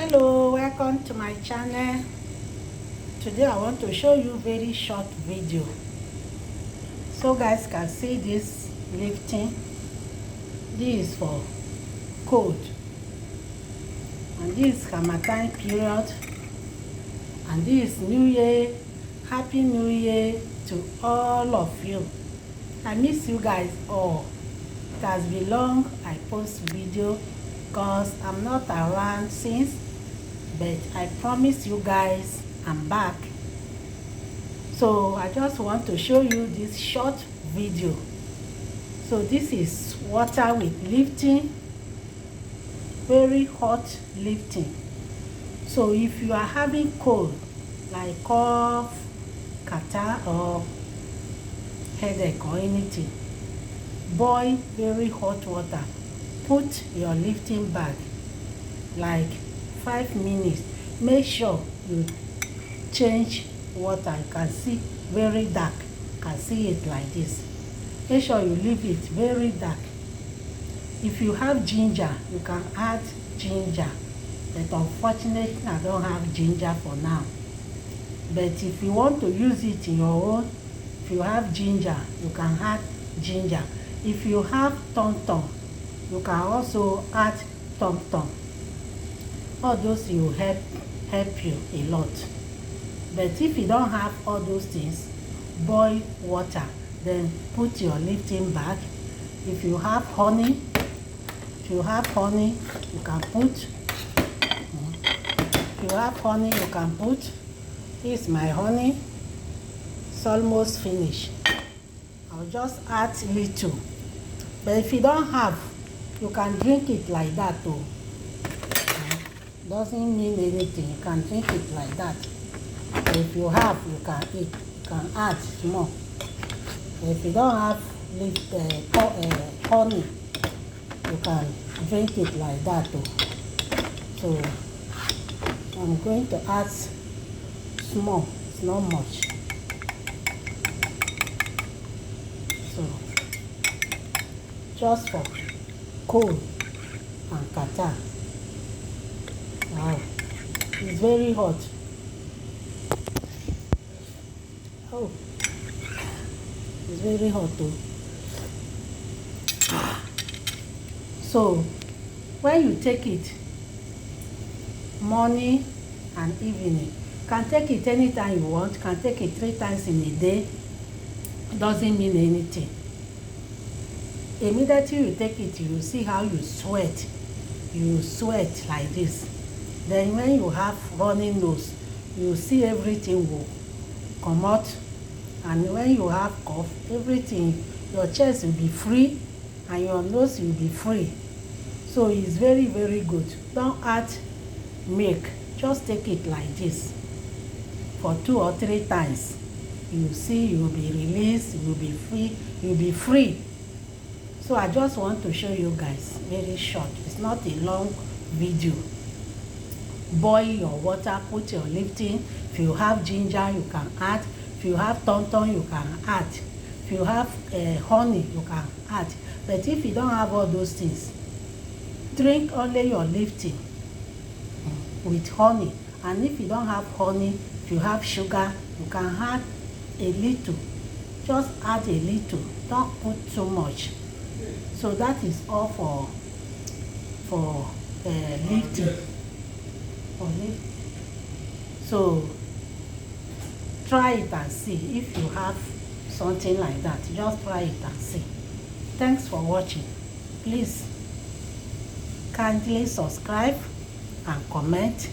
Hello, welcome to my channel. Today I want to show you very short video so guys can see this lifting. This is for cold and this is Harmattan period, and this is New Year. Happy New Year to all of you. I miss you guys all. It has been long I post video because I'm not around since, but I promise you guys I'm back. So I just want to show you this short video. So this is water with Lipton, very hot Lipton. So if you are having cold like cough, catarrh or headache or anything, boil very hot water, put your Lipton bag like 5 minutes. Make sure you change water. You can see very dark, you can see it like this. Make sure you leave it very dark. If you have ginger, you can add ginger, but unfortunately I don't have ginger for now. But if you want to use it in your own, if you have ginger, you can add ginger. If you have tom-tom, you can also add tom-tom. All those will help you a lot. But if you don't have all those things, boil water, then put your Lipton bag. If you have honey, you can put. If you have honey, you can put. This is my honey. It's almost finished. I'll just add little. But if you don't have, you can drink it like that too. Doesn't mean anything. You can drink it like that. But if you have, you can eat. You can add more. But if you don't have honey, you can drink it like that too. So I'm going to add small. It's not much. So just for cold and catarrh. Wow, it's very hot. Oh, it's very hot too. So when you take it morning and evening, you can take it anytime you want. You can take it 3 times in a day. Doesn't mean anything. Immediately you take it, you see how you sweat. You sweat like this. Then when you have running nose, you see everything will come out. And when you have cough, everything, your chest will be free and your nose will be free. So it's very, very good. Don't add milk. Just take it like this for 2 or 3 times. You see, you will be released, you will be free, you will be free. So I just want to show you guys, very short. It's not a long video. Boil your water, put your Lipton. If you have ginger, you can add. If you have tom-tom, you can add. If you have honey, you can add. But if you don't have all those things, drink only your Lipton with honey. And if you don't have honey, if you have sugar, you can add a little. Just add a little. Don't put too much. So that is all for Lipton. So try it and see. If you have something like that, just try it and see. Thanks for watching. Please kindly subscribe and comment.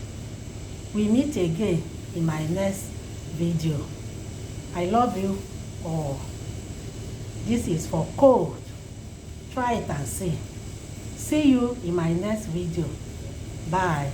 We meet again in my next video. I love you all. This is for cold. Try it and see. See you in my next video. Bye.